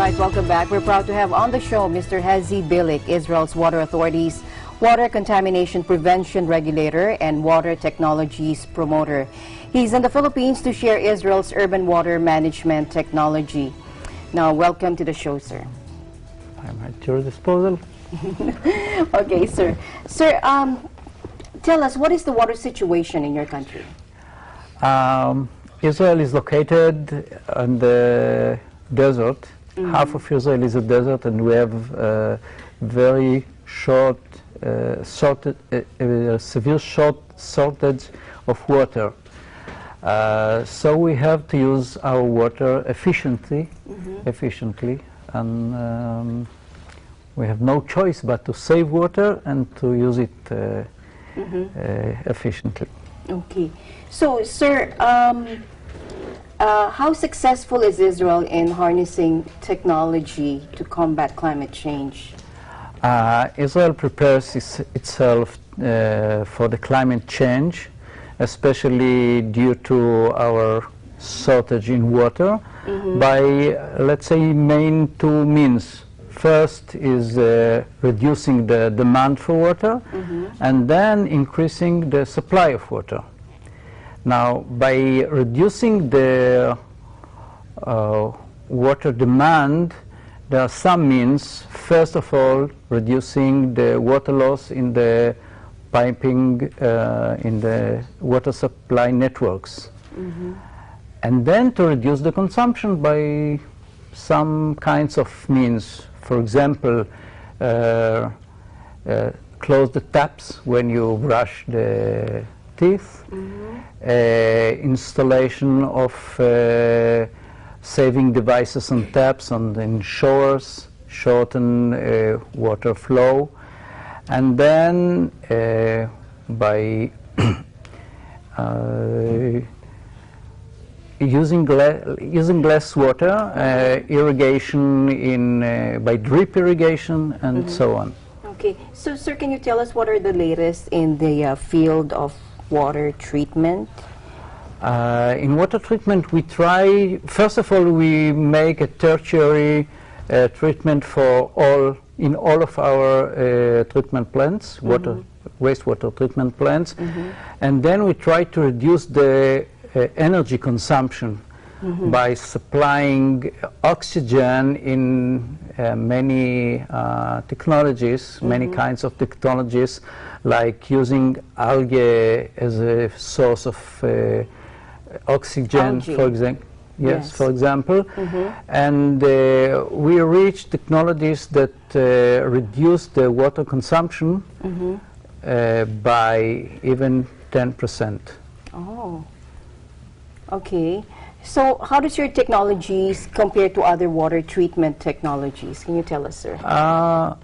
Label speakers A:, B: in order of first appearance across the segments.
A: right, welcome back. We're proud to have on the show Mr. Hezi Bilik, Israel's Water Authority's Water Contamination Prevention Regulator and Water Technologies Promoter. He's in the Philippines to share Israel's urban water management technology. Now, welcome to the show, sir.
B: I'm at your disposal.
A: Okay, sir. Sir, tell us, what is the water situation in your country?
B: Israel is located on the desert. Half of Israel is a desert, and we have very severe shortage of water. So we have to use our water efficiently, and we have no choice but to save water and to use it efficiently.
A: Okay. So, sir, how successful is Israel in harnessing technology to combat climate change?
B: Israel prepares itself for the climate change, especially due to our shortage in water, by, let's say, main two means. First is reducing the demand for water, and then increasing the supply of water. Now, by reducing the water demand, there are some means. First of all, reducing the water loss in the piping, in the water supply networks. And then to reduce the consumption by some kinds of means. For example, close the taps when you brush the teeth, installation of saving devices on taps and in showers, shorten water flow, and then by using less water, irrigation by drip irrigation, and so on.
A: Okay, so sir, can you tell us what are the latest in the field of water treatment?
B: In water treatment, we try, first of all, we make a tertiary treatment for in all of our treatment plants, wastewater treatment plants, and then we try to reduce the energy consumption by supplying oxygen in many technologies, many kinds of technologies, like using algae as a source of oxygen, for example. Yes, for example. And we reach technologies that reduce the water consumption by even 10%. Oh,
A: okay. So how does your technologies compare to other water treatment technologies? Can you tell us, sir?
B: I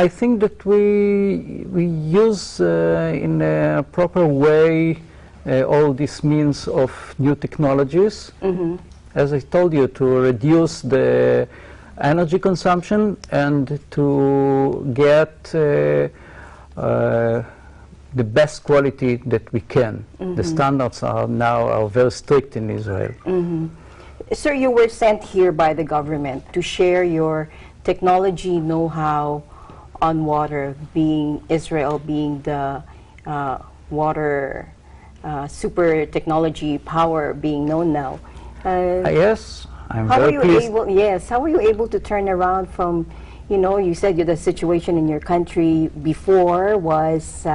B: think that we use in a proper way all these means of new technologies, as I told you, to reduce the energy consumption and to get the best quality that we can. The standards are now very strict in Israel.
A: Sir, you were sent here by the government to share your technology know-how on water, Israel being the water super technology power being known now.
B: Yes, I'm very pleased.
A: How were you able to turn around from, you said the situation in your country before was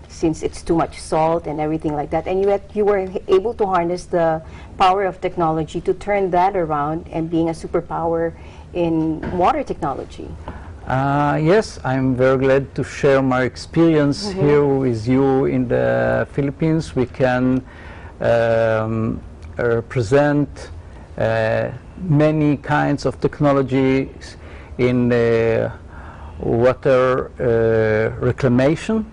A: since it's too much salt and everything like that, and you were able to harness the power of technology to turn that around and being a superpower in water technology.
B: Yes, I'm very glad to share my experience here with you in the Philippines. We can present many kinds of technologies in water reclamation.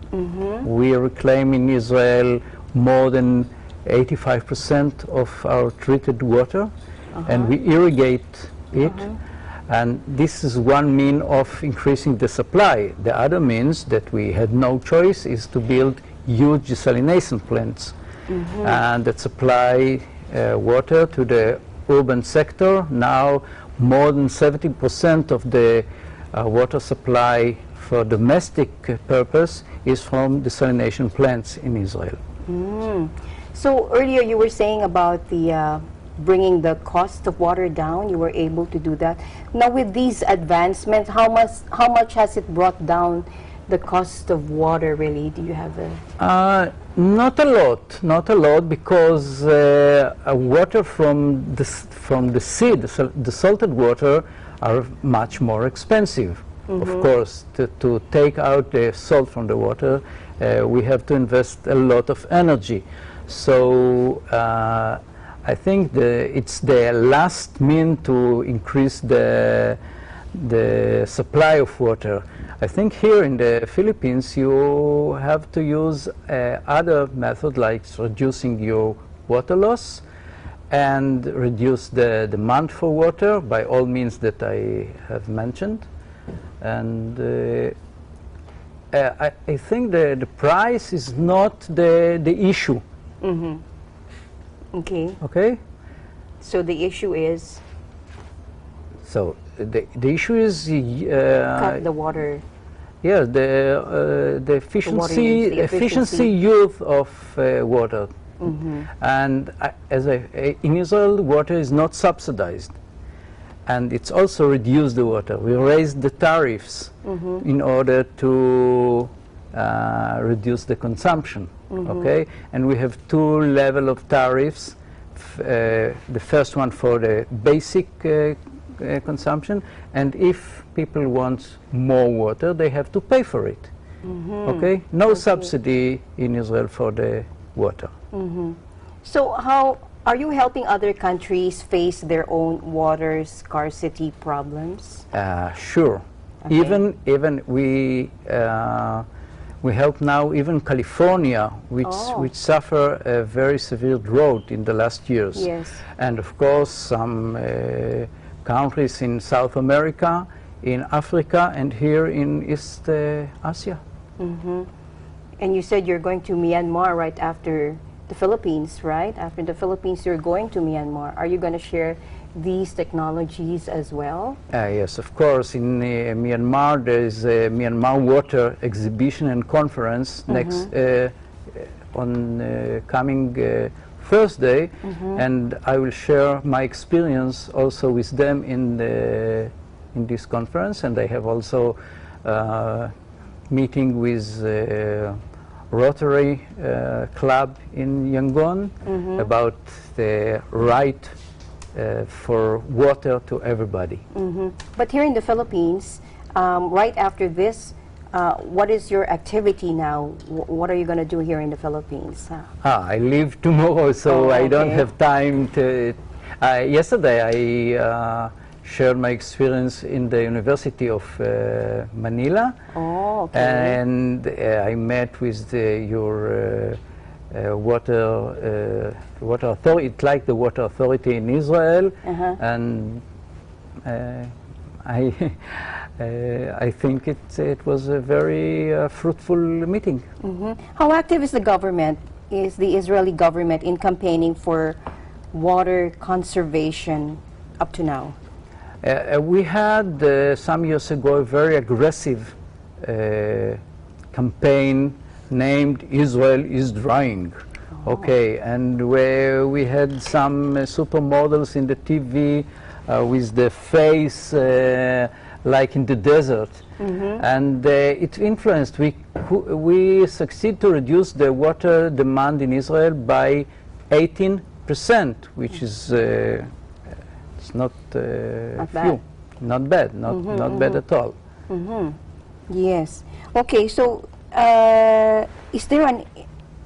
B: We reclaim in Israel more than 85% of our treated water, and we irrigate it. And this is one mean of increasing the supply. The other means that we had no choice is to build huge desalination plants and that supply water to the urban sector. Now more than 70% of the water supply for domestic purpose is from desalination plants in Israel.
A: So earlier you were saying about the bringing the cost of water down. You were able to do that. Now with these advancements, how much has it brought down the cost of water? Really, do you have a?
B: Not a lot, because water from the sea, the salted water, are much more expensive. Of course, to take out the salt from the water, we have to invest a lot of energy. So I think it's the last mean to increase the supply of water. I think here in the Philippines you have to use other method, like reducing your water loss and reduce the demand for water by all means that I have mentioned. And I think the price is not the issue.
A: Okay.
B: Okay?
A: So the issue is
B: So the issue is
A: cut the water.
B: yeah, the efficiency use of water. And in Israel, water is not subsidized, and it's also reduced the water. We raised the tariffs in order to reduce the consumption. Okay, and we have two levels of tariffs. The first one for the basic consumption, and if people want more water, they have to pay for it. Okay, no subsidy in Israel for the water.
A: So how are you helping other countries face their own water scarcity problems?
B: Sure.
A: Okay.
B: Even we help now even California, which suffer a very severe drought in the last years.
A: Yes.
B: And of course some countries in South America, in Africa, and here in East Asia.
A: And you said you're going to Myanmar right after the Philippines, right? After the Philippines, you're going to Myanmar. Are you going to share these technologies as well?
B: Yes, of course. In Myanmar, there is a Myanmar Water Exhibition and Conference next on coming Thursday, and I will share my experience also with them in this conference. And I have also meeting with Rotary Club in Yangon about the right for water to everybody.
A: But here in the Philippines, right after this, what is your activity now? What are you going to do here in the Philippines?
B: I leave tomorrow, so I don't have time to... yesterday I shared my experience in the University of Manila.
A: Oh, okay.
B: And I met with your water authority. It's like the water authority in Israel, and I think it was a very fruitful meeting.
A: How active is the government, is the Israeli government in campaigning for water conservation up to now?
B: We had some years ago a very aggressive campaign named Israel is Drying. Okay, and where we had some supermodels in the TV with the face like in the desert, and it influenced. We succeed to reduce the water demand in Israel by 18%, which is it's not
A: bad.
B: Not bad, not bad at all.
A: Yes. Okay, so is there an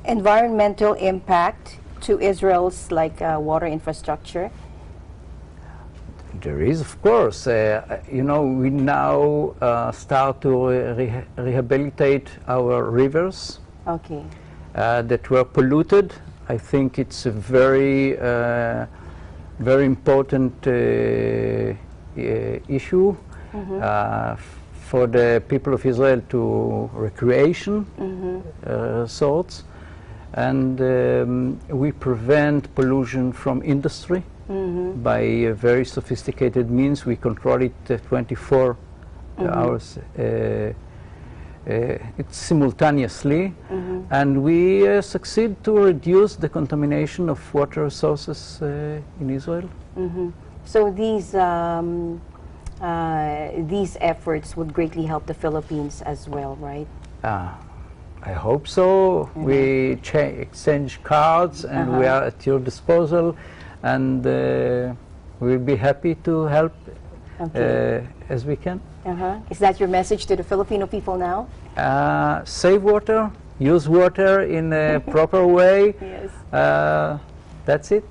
A: environmental impact to Israel's water infrastructure?
B: There is, of course. You know, we now start to rehabilitate our rivers that were polluted. I think it's a very, very important issue for the people of Israel to recreation sorts, and we prevent pollution from industry. by a very sophisticated means. We control it 24 hours. It's simultaneously, and we succeed to reduce the contamination of water sources in Israel.
A: So these efforts would greatly help the Philippines as well, right?
B: I hope so. We exchange cards, and we are at your disposal, and we'll be happy to help as we can.
A: Is that your message to the Filipino people now?
B: Save water, use water in a proper way.
A: Yes.
B: That's it.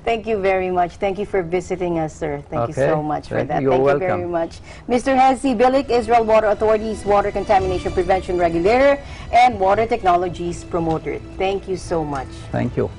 A: Thank you very much. Thank you for visiting us, sir. Thank you so much for that.
B: You're
A: Thank
B: welcome.
A: you very much. Mr. Hezi Bilik, Israel Water Authority's Water Contamination Prevention Regulator and Water Technologies Promoter. Thank you so much.
B: Thank you.